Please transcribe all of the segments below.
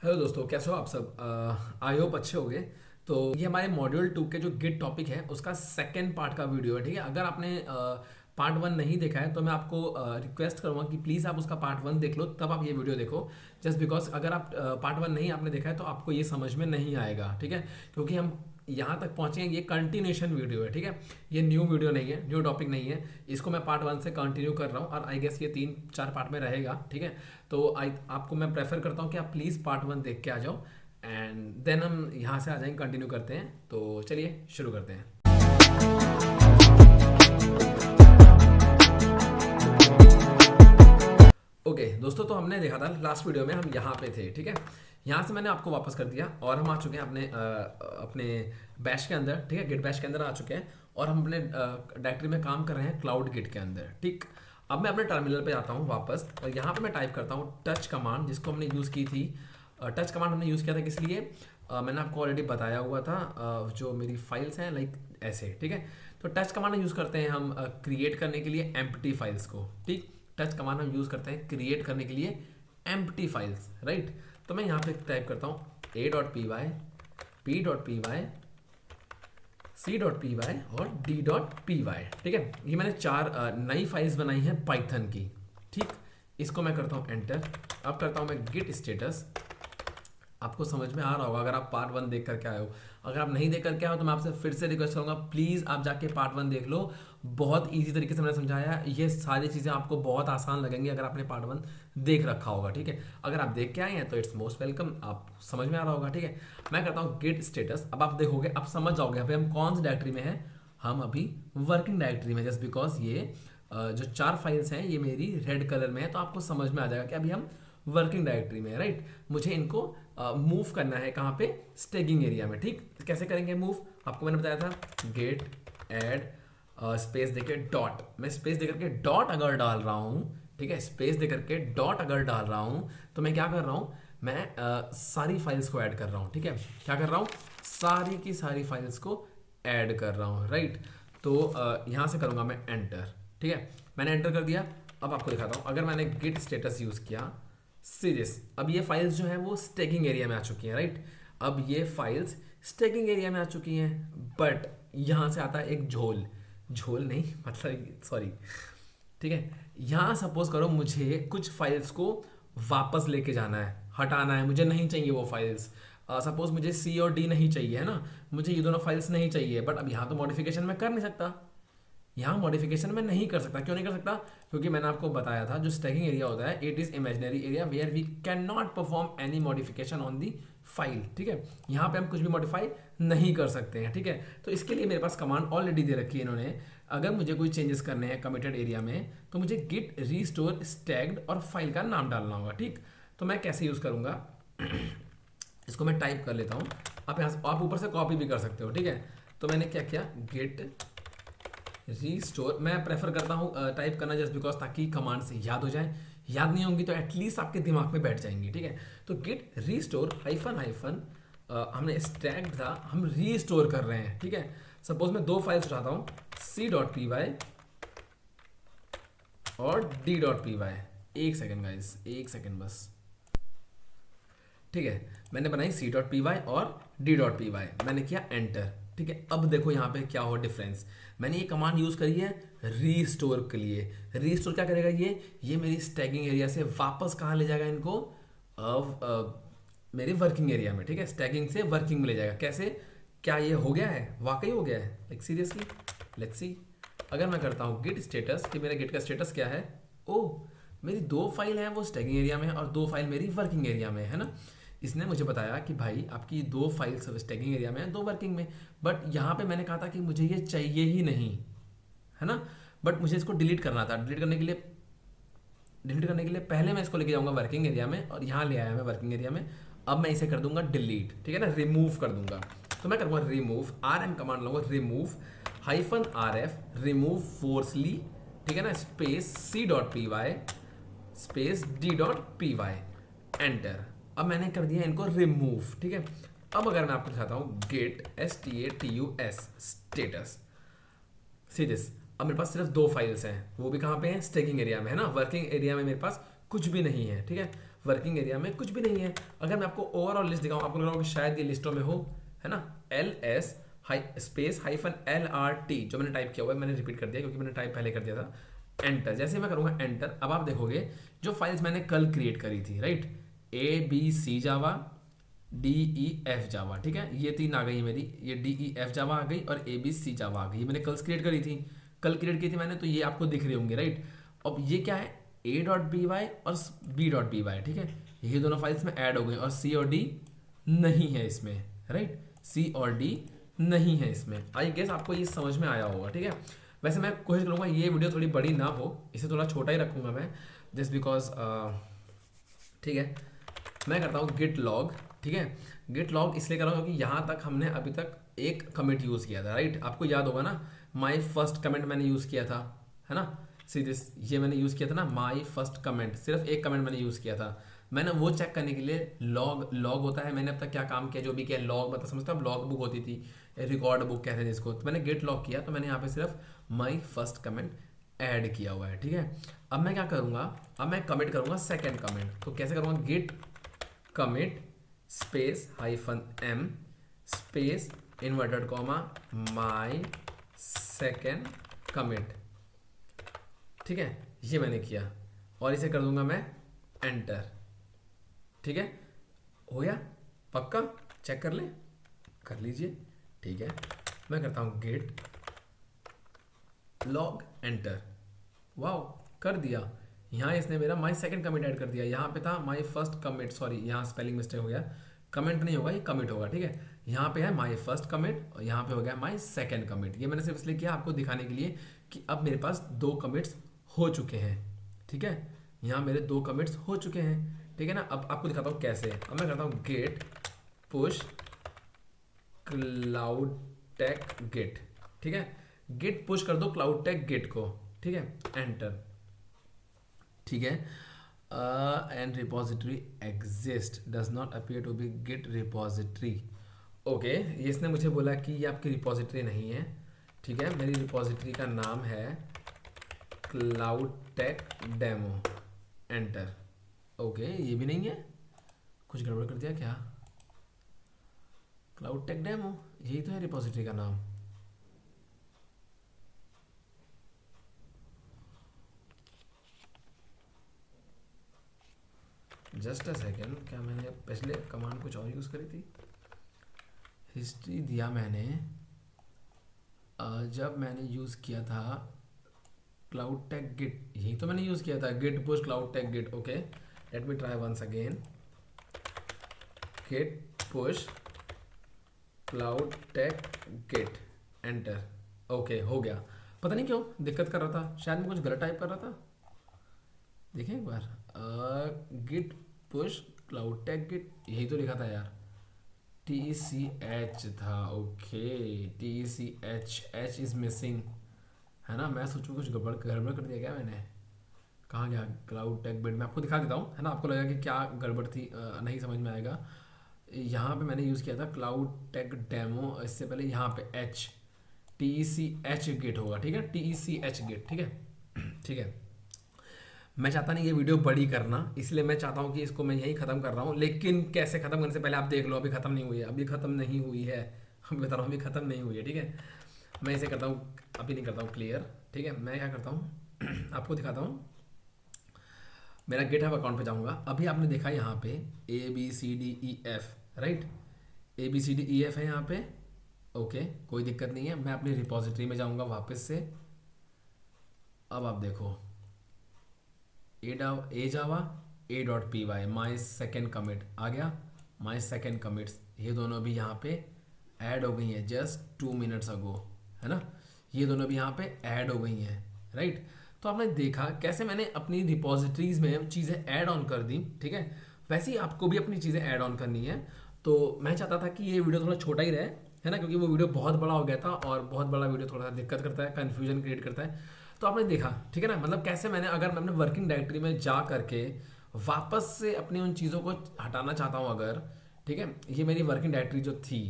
Hello दोस्तों, कैसे हो आप सब? आई होप अच्छे होगे। तो ये हमारे मॉड्यूल 2 के जो गिट टॉपिक है उसका सेकंड पार्ट का वीडियो है। ठीक है, अगर आपने पार्ट 1 नहीं देखा है तो मैं आपको रिक्वेस्ट करूंगा कि प्लीज़ आप उसका पार्ट 1 देख लो, तब आप ये वीडियो देखो। जस्ट बिकॉज अगर आप पार्ट 1 नहीं आपने देखा है तो आपको ये समझ में नहीं आएगा। ठीक है, क्योंकि हम यहाँ तक पहुँचे हैं, ये कंटिन्यूशन वीडियो है। ठीक है, ये न्यू वीडियो नहीं है, न्यू टॉपिक नहीं है। इसको मैं पार्ट 1 से कंटिन्यू कर रहा हूँ और आई गेस ये 3-4 पार्ट में रहेगा। ठीक है, तो आपको मैं प्रेफर करता हूँ कि आप प्लीज़ पार्ट 1 देख के आ जाओ एंड देन हम यहाँ से आ जाएंगे, कंटिन्यू करते हैं। तो चलिए शुरू करते हैं। ओके दोस्तों, तो हमने देखा था लास्ट वीडियो में हम यहाँ पे थे। ठीक है, यहाँ से मैंने आपको वापस कर दिया और हम आ चुके हैं अपने बैश के अंदर। ठीक है, गिट बैश के अंदर आ चुके हैं और हम अपने डायरेक्टरी में काम कर रहे हैं क्लाउड गिट के अंदर। ठीक, अब मैं अपने टर्मिनल पे जाता हूँ वापस और यहाँ पे मैं टाइप करता हूँ टच कमांड, जिसको हमने यूज़ की थी। टच कमांड हमने यूज़ किया था किस लिए? मैंने आपको ऑलरेडी बताया हुआ था। जो मेरी फाइल्स हैं लाइक ऐसे। ठीक है, तो टच कमांड यूज़ करते हैं हम क्रिएट करने के लिए एम्प्टी फाइल्स को। ठीक, टच कमांड हम यूज़ करते हैं क्रिएट करने के लिए एम्प्टी फाइल्स, राइट। तो मैं यहाँ पे टाइप करता हूँ a.py, p.py, c.py और d.py। ठीक है, ये मैंने 4 नई फाइल्स बनाई हैं पाइथन की। ठीक, इसको मैं करता हूँ एंटर। अब करता हूँ मैं गिट स्टेटस। आपको समझ में आ रहा होगा अगर आप पार्ट 1 देख करके आए हो। अगर आप नहीं देख करके आए हो तो मैं आपसे फिर से रिक्वेस्ट करूंगा, प्लीज़ आप जाके पार्ट 1 देख लो। बहुत ईजी तरीके से मैंने समझाया है, ये सारी चीज़ें आपको बहुत आसान लगेंगी अगर आपने पार्ट 1 देख रखा होगा। ठीक है, अगर आप देख के आए हैं तो इट्स मोस्ट वेलकम, आप समझ में आ रहा होगा। ठीक है, मैं करता हूँ गेट स्टेटस। अब आप देखोगे, आप समझ जाओगे अभी हम कौन सी डायरेक्टरी में है। हम अभी वर्किंग डायरेक्टरी में, जस्ट बिकॉज ये जो 4 फाइल्स हैं ये मेरी रेड कलर में है, तो आपको समझ में आ जाएगा कि अभी हम वर्किंग डायरेक्टरी में है, राइट। मुझे इनको मूव करना है कहाँ पे? स्टैगिंग एरिया में। ठीक, कैसे करेंगे मूव? आपको मैंने बताया था गेट ऐड स्पेस देके डॉट। मैं स्पेस देकर के डॉट अगर डाल रहा हूँ, ठीक है, स्पेस देकर के डॉट अगर डाल रहा हूँ तो मैं क्या कर रहा हूँ? मैं सारी फाइल्स को ऐड कर रहा हूँ। ठीक है, क्या कर रहा हूँ? सारी की सारी फाइल्स को ऐड कर रहा हूँ, राइट। तो यहाँ से करूँगा मैं एंटर। ठीक है, मैंने एंटर कर दिया। अब आपको दिखाता हूँ, अगर मैंने गिट स्टेटस यूज़ किया सीरियस, अब ये फाइल्स जो है वो स्टैकिंग एरिया में आ चुकी हैं, राइट। अब ये फाइल्स स्टैकिंग एरिया में आ चुकी हैं, बट यहाँ से आता है एक झोल। झोल नहीं, मतलब सॉरी। ठीक है, यहाँ सपोज करो मुझे कुछ फाइल्स को वापस लेके जाना है, हटाना है, मुझे नहीं चाहिए वो फाइल्स। सपोज मुझे सी और डी नहीं चाहिए, है ना, मुझे ये दोनों फाइल्स नहीं चाहिए, बट अब यहाँ तो मॉडिफिकेशन मैं कर नहीं सकता। यहाँ मॉडिफिकेशन में नहीं कर सकता। क्यों नहीं कर सकता? क्योंकि मैंने आपको बताया था जो स्टैकिंग एरिया होता है, it is imaginary area where we can not perform any modification on the file. ठीक है, यहाँ पे हम कुछ भी मॉडिफाई नहीं कर सकते हैं। ठीक है, तो इसके लिए मेरे पास कमांड ऑलरेडी दे रखी है इन्होंने। अगर मुझे कोई चेंजेस करने हैं कमिटेड एरिया में तो मुझे गिट रीस्टोर स्टैग्ड और फाइल का नाम डालना होगा। ठीक, तो मैं कैसे यूज़ करूँगा? इसको मैं टाइप कर लेता हूँ। आप यहाँ आप ऊपर से कॉपी भी कर सकते हो। ठीक है, तो मैंने क्या किया, गेट रीस्टोर। मैं प्रेफर करता हूँ टाइप करना, जस्ट बिकॉज ताकि कमांड से याद हो जाए। याद नहीं होंगी तो एटलीस्ट आपके दिमाग में बैठ जाएंगी। ठीक है, तो गिट रीस्टोर हाइफन हाइफन हमने स्टैक था, हम रीस्टोर कर रहे हैं। ठीक है, सपोज मैं 2 फाइल्स उठाता हूँ, c.py और d.py। एक सेकेंड गाइस, एक सेकेंड बस। ठीक है, मैंने बनाई c.py और d.py, मैंने किया एंटर। ठीक है, अब देखो यहाँ पे क्या हो डिफरेंस। मैंने ये कमांड यूज करी है रीस्टोर के लिए। रीस्टोर क्या करेगा? ये मेरी स्टैगिंग एरिया से वापस कहाँ ले जाएगा इनको? मेरे वर्किंग एरिया में। ठीक है, स्टैगिंग से वर्किंग में ले जाएगा। कैसे? क्या ये हो गया है? वाकई हो गया है, लाइक सीरियसली। Let's see. अगर मैं करता हूँ गिट स्टेटस कि मेरे गिट का स्टेटस क्या है, ओह मेरी 2 फाइल हैं वो स्टैगिंग एरिया में और 2 फाइल मेरी वर्किंग एरिया में है ना। इसने मुझे बताया कि भाई आपकी 2 फाइल्स स्टैगिंग एरिया में है, 2 वर्किंग में। बट यहाँ पे मैंने कहा था कि मुझे ये चाहिए ही नहीं, है ना। बट मुझे इसको डिलीट करना था। डिलीट करने के लिए पहले मैं इसको लेके जाऊंगा वर्किंग एरिया में और यहाँ ले आया मैं वर्किंग एरिया में। अब मैं इसे कर दूंगा डिलीट। ठीक है ना, रिमूव कर दूंगा। तो मैं करूँगा रिमूव, RM कमांड लूँगा, रिमूव -RF, रिमूव फोर्सली। ठीक है ना, space c.py space d.py, enter. अब मैंने कर दिया इनको रिमूव। ठीक है, अब अगर मैं आपको दिखाता हूँ गेट STATUS स्टेटस सीरियस, अब मेरे पास सिर्फ 2 फाइल्स हैं, वो भी कहाँ पे हैं? स्टैकिंग एरिया में, है ना। वर्किंग एरिया में मेरे पास कुछ भी नहीं है। ठीक है, वर्किंग एरिया में कुछ भी नहीं है। अगर मैं आपको ओवरऑल लिस्ट दिखाऊं, आपको लग रहा होगा कि शायद ये लिस्टों में हो, है ना, LS स्पेस -LRT जो मैंने टाइप किया हुआ है, मैंने रिपीट कर दिया क्योंकि मैंने टाइप पहले कर दिया था। एंटर, जैसे मैं करूँगा एंटर, अब आप देखोगे जो फाइल्स मैंने कल क्रिएट करी थी, राइट, ABC जावा, DEF जावा, ठीक है, ये 3 आ गई मेरी, ये DEF जावा आ गई और ABC जावा आ गई, ये मैंने कल क्रिएट करी थी, कल क्रिएट की थी मैंने, तो ये आपको दिख रहे होंगे, राइट। अब ये क्या है, A.py और B.py, ठीक है, ये दोनों फाइल्स में ऐड हो गई और C और D नहीं है इसमें, राइट, C और D नहीं है इसमें। आई गेस आपको ये समझ में आया होगा, ठीक है। वैसे मैं कोशिश करूँगा ये वीडियो थोड़ी बड़ी ना हो, इसे थोड़ा छोटा ही रखूँगा मैं, जस्ट बिकॉज, ठीक है। मैं करता हूँ गिट लॉग, ठीक है, गिट लॉग इसलिए कर रहा हूँ क्योंकि यहाँ तक हमने अभी तक एक कमेंट यूज़ किया था, राइट, आपको याद होगा ना, माई फर्स्ट कमेंट मैंने यूज़ किया था, है ना, सी दिस, ये मैंने यूज़ किया था ना, माई फर्स्ट कमेंट, सिर्फ एक कमेंट मैंने यूज़ किया था। मैंने वो चेक करने के लिए लॉग होता है, मैंने अब तक क्या काम किया, जो भी किया, लॉग मतलब समझता हूँ, लॉग बुक होती थी, रिकॉर्ड बुक कहते हैं जिसको, तो मैंने गेट लॉग किया, तो मैंने यहाँ पे सिर्फ माई फर्स्ट कमेंट ऐड किया हुआ है, ठीक है। अब मैं क्या करूँगा, अब मैं कमिट करूँगा सेकेंड कमेंट, तो कैसे करूँगा, git commit space -m space inverted comma my second commit, ठीक है, ये मैंने किया और इसे कर दूंगा मैं एंटर, ठीक है, हो गया, पक्का, चेक कर ले, कर लीजिए, ठीक है। मैं करता हूँ गेट लॉग एंटर, वाओ, कर दिया। यहाँ इसने मेरा माई सेकंड कमिट ऐड कर दिया, यहाँ पे था माई फर्स्ट कमिट, सॉरी यहाँ स्पेलिंग मिस्टेक हो गया, कमेंट नहीं होगा, ये कमिट होगा, ठीक है। यहाँ पे है माई फर्स्ट कमिट और यहाँ पे हो गया माई सेकंड कमिट। ये मैंने सिर्फ इसलिए किया आपको दिखाने के लिए कि अब मेरे पास 2 कमिट्स हो चुके हैं, ठीक है, यहाँ मेरे 2 कमिट्स हो चुके हैं, ठीक है ना। अब आपको दिखाता हूँ कैसे। अब मैं करता हूँ git push cloud tech git, ठीक है, गेट पुश कर दो क्लाउड टेक गेट को, ठीक है, एंटर, ठीक है। And repository exist does not appear to be git repository, okay, ये इसने मुझे बोला कि ये आपकी रिपोजिटरी नहीं है, ठीक है, मेरी रिपोजिटरी का नाम है cloud tech demo, enter, okay, ये भी नहीं है, कुछ गड़बड़ कर दिया क्या, क्लाउड टेक डेमो यही तो है रिपोजिटरी का नाम, जस्ट अ सेकेंड, क्या मैंने पिछले कमांड कुछ और यूज़ करी थी, हिस्ट्री दिया मैंने, जब मैंने यूज़ किया था क्लाउड टेक गिट, यही तो मैंने यूज़ किया था, git push cloud tech git, okay, let me try once again, git push cloud tech git, enter, okay, हो गया। पता नहीं क्यों दिक्कत कर रहा था, शायद मैं कुछ गलत टाइप कर रहा था, देखें एक बार, git push cloud tech git, यही तो लिखा था यार, TECH था, ओके, TECH इज मिसिंग, है ना, मैं सोचूं कुछ गड़बड़ गड़बड़ कर दिया क्या मैंने, कहाँ गया क्लाउड टेक बिट, मैं आपको दिखा देता हूँ, है ना, आपको लगेगा कि क्या गड़बड़ थी, नहीं समझ में आएगा। यहाँ पे मैंने यूज़ किया था क्लाउड टेक डेमो, इससे पहले यहाँ पे TECH गेट होगा, ठीक है, TECH गेट, ठीक है, ठीक है। मैं चाहता नहीं ये वीडियो बड़ी करना, इसलिए मैं चाहता हूँ कि इसको मैं यहीं ख़त्म कर रहा हूँ, लेकिन कैसे ख़त्म करने से पहले आप देख लो, अभी ख़त्म नहीं हुई है, अभी ख़त्म नहीं हुई है, अभी बता रहा हूँ अभी ख़त्म नहीं हुई है, ठीक है। मैं इसे करता हूँ, अभी नहीं करता हूँ क्लियर, ठीक है। मैं क्या करता हूँ आपको दिखाता हूँ, मेरा गिटहब अकाउंट पे जाऊँगा, अभी आपने देखा यहाँ पे ABCDEF, राइट, ABCDEF है यहाँ पे, ओके, कोई दिक्कत नहीं है। मैं अपनी रिपोजिटरी में जाऊँगा वापस से, अब आप देखो ए जावा A.py माई सेकेंड कमिट आ गया, माई सेकेंड कमिट्स ये दोनों भी यहाँ पे ऐड हो गई हैं जस्ट 2 मिनट्स अगो, है ना, ये दोनों भी यहाँ पे ऐड हो गई हैं, राइट। तो आपने देखा कैसे मैंने अपनी रिपोजिटरीज में चीज़ें ऐड ऑन कर दी, ठीक है, वैसे ही आपको भी अपनी चीज़ें ऐड ऑन करनी है। तो मैं चाहता था कि ये वीडियो थोड़ा छोटा ही रहे, है ना, क्योंकि वो वीडियो बहुत बड़ा हो गया था और बहुत बड़ा वीडियो थोड़ा सा दिक्कत करता है, कन्फ्यूजन क्रिएट करता है। तो आपने देखा, ठीक है ना, मतलब कैसे मैंने, अगर मैं अपने वर्किंग डायरेक्टरी में जा करके वापस से अपनी उन चीज़ों को हटाना चाहता हूँ अगर, ठीक है, ये मेरी वर्किंग डायरेक्टरी जो थी,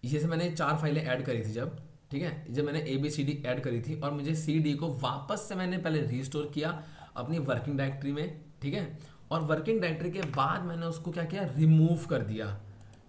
जैसे मैंने 4 फाइलें ऐड करी थी जब, ठीक है, जब मैंने ABCD ऐड करी थी और मुझे CD को वापस से मैंने पहले रीस्टोर किया, अपनी वर्किंग डायरेक्टरी में, ठीक है। और वर्किंग डायरेक्टरी के बाद मैंने उसको क्या किया, रिमूव कर दिया,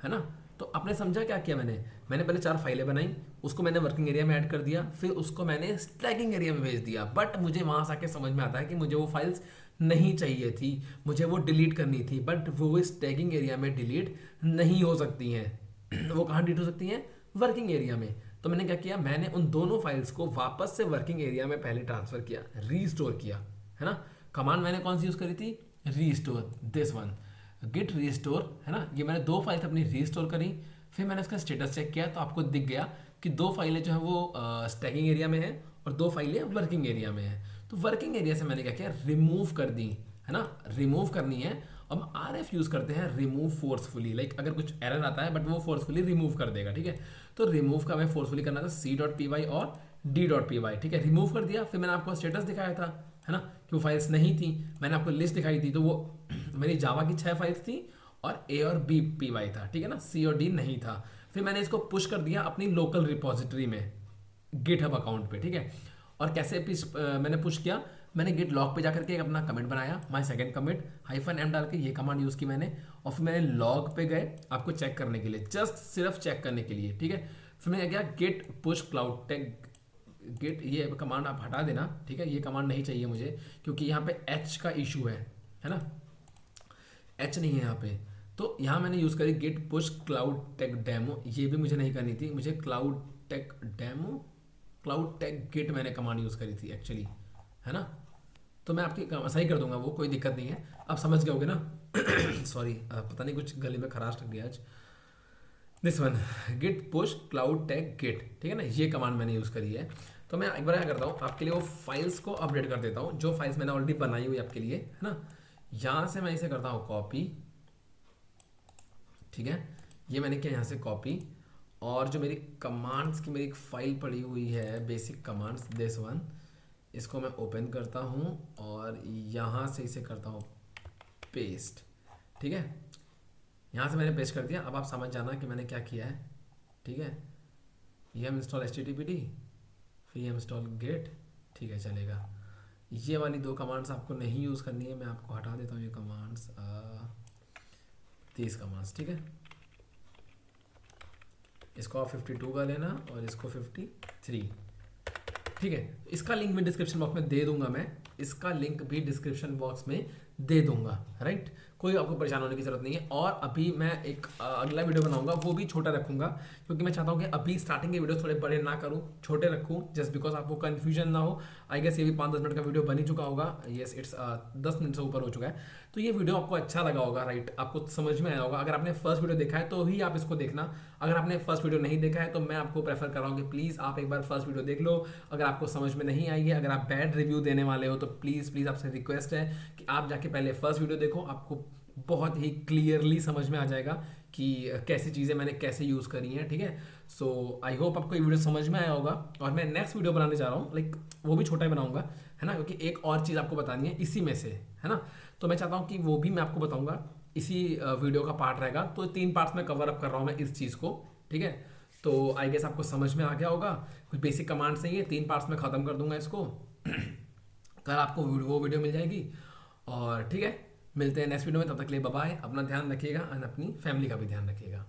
है ना। तो आपने समझा क्या किया मैंने पहले 4 फाइलें बनाई, उसको मैंने वर्किंग एरिया में ऐड कर दिया, फिर उसको मैंने स्टैगिंग एरिया में भेज दिया। बट मुझे वहाँ से आके समझ में आता है कि मुझे वो फाइल्स नहीं चाहिए थी, मुझे वो डिलीट करनी थी, बट वो स्टैगिंग एरिया में डिलीट नहीं हो सकती हैं। वो कहाँ डिलीट हो सकती हैं, वर्किंग एरिया में। तो मैंने क्या किया, मैंने उन दोनों फाइल्स को वापस से वर्किंग एरिया में पहले ट्रांसफर किया, रीस्टोर किया, है ना। कमांड मैंने कौन सी यूज करी थी, restore, this one, git restore, है ना। ये मैंने 2 फाइल्स अपनी रीस्टोर करी, फिर मैंने उसका स्टेटस चेक किया तो आपको दिख गया कि 2 फाइलें जो है वो स्टैगिंग एरिया में है और 2 फाइलें वर्किंग एरिया में है। तो वर्किंग एरिया से मैंने क्या किया, रिमूव कर दी, है ना। रिमूव करनी है, हम RF यूज करते हैं, रिमूव फोर्सफुली, लाइक अगर कुछ एरर आता है बट वो फोर्सफुली रिमूव कर देगा, ठीक है। तो रिमूव का हमें फोर्सफुली करना था C.py और D.py, ठीक है। रिमूव कर दिया, फिर मैंने आपको स्टेटस दिखाया था, है ना, कि वो फाइल्स नहीं थी, मैंने आपको लिस्ट दिखाई थी, तो वो मेरी जावा की 6 फाइल्स थी और A और B py था, ठीक है ना, C और D नहीं था। फिर मैंने इसको पुश कर दिया अपनी लोकल रिपोजिटरी में, गिटहब अकाउंट पे, ठीक है। और कैसे मैंने पुश किया, मैंने गिट लॉग पे जाकर के एक अपना कमेंट बनाया, माय सेकंड कमिट -m डाल के ये कमांड यूज़ की मैंने, और फिर मैंने लॉग पे गए आपको चेक करने के लिए, जस्ट सिर्फ चेक करने के लिए, ठीक है। फिर मैंने क्या, git push cloud tech git, ये कमांड आप हटा देना, ठीक है, ये कमांड नहीं चाहिए मुझे, क्योंकि यहाँ पे H का इशू है ना, H नहीं है यहाँ पे। तो यहाँ मैंने यूज़ करी git push cloud tech demo, ये भी मुझे नहीं करनी थी, मुझे cloud tech demo, cloud tech git मैंने कमांड यूज़ करी थी एक्चुअली, है ना। तो मैं आपकी सही कर दूंगा, वो कोई दिक्कत नहीं है, आप समझ गए होगे ना। सॉरी, पता नहीं कुछ गले में खराश लग गया आज। This one, git push cloud tech git, ठीक है ना, ये कमांड मैंने यूज़ करी है। तो मैं एक बार क्या करता हूँ, आपके लिए वो फाइल्स को अपडेट कर देता हूँ, जो फाइल्स मैंने ऑलरेडी बनाई हुई आपके लिए, है ना। यहाँ से मैं इसे करता हूँ कॉपी, ठीक है, ये मैंने किया यहाँ से कॉपी, और जो मेरी कमांड्स की मेरी एक फाइल पड़ी हुई है, बेसिक कमांड्स, दिस वन, इसको मैं ओपन करता हूँ और यहाँ से इसे करता हूँ पेस्ट, ठीक है। यहाँ से मैंने पेस्ट कर दिया, अब आप समझ जाना कि मैंने क्या किया है, ठीक है। ये हम इंस्टॉल HTTPD, फिर हम इंस्टॉल गेट, ठीक है, चलेगा। ये वाली 2 कमांड्स आपको नहीं यूज़ करनी है, मैं आपको हटा देता हूँ ये कमांड्स, 30 कमांड्स, ठीक है। इसको आप 52 का लेना और इसको 53, ठीक है। इसका लिंक मैं डिस्क्रिप्शन बॉक्स में दे दूंगा, मैं इसका लिंक भी डिस्क्रिप्शन बॉक्स में दे दूंगा, राइट। कोई आपको परेशान होने की जरूरत नहीं है। और अभी मैं एक अगला वीडियो बनाऊंगा, वो भी छोटा रखूंगा, क्योंकि मैं चाहता हूँ कि अभी स्टार्टिंग के वीडियो थोड़े बड़े ना करूँ, छोटे रखूँ, जस्ट बिकॉज आपको कन्फ्यूजन ना हो। आई गेस ये भी 5-10 मिनट का वीडियो बन ही चुका होगा, येस, इट्स 10 मिनट से ऊपर हो चुका है। तो ये वीडियो आपको अच्छा लगा होगा, राइट, आपको समझ में आया होगा। अगर आपने फर्स्ट वीडियो देखा है तो ही आप इसको देखना, अगर आपने फर्स्ट वीडियो नहीं देखा है तो मैं आपको प्रेफर कर रहा हूँ कि प्लीज़ आप एक बार फर्स्ट वीडियो देख लो। अगर आपको समझ में नहीं आई है, अगर आप बैड रिव्यू देने वाले हो, तो प्लीज़ आपसे रिक्वेस्ट है कि आप जाके पहले फर्स्ट वीडियो देखो, आपको बहुत ही क्लियरली समझ में आ जाएगा कि कैसी चीज़ें मैंने कैसे यूज़ करी हैं, ठीक है। सो आई होप आपको ये वीडियो समझ में आया होगा। और मैं नेक्स्ट वीडियो बनाने जा रहा हूँ, लाइक वो भी छोटा ही बनाऊंगा, है ना, क्योंकि एक और चीज़ आपको बतानी है इसी में से, है ना। तो मैं चाहता हूँ कि वो भी मैं आपको बताऊँगा, इसी वीडियो का पार्ट रहेगा। तो 3 पार्ट्स में कवर अप कर रहा हूँ मैं इस चीज़ को, ठीक है। तो आई गेस आपको समझ में आ गया होगा, कुछ बेसिक कमांड्स नहीं है, 3 पार्ट्स में ख़त्म कर दूंगा इसको। कल आपको वो वीडियो मिल जाएगी, और ठीक है, मिलते हैं नेक्स्ट वीडियो में। तब तक के लिए बाय बाय, अपना ध्यान रखिएगा और अपनी फैमिली का भी ध्यान रखिएगा।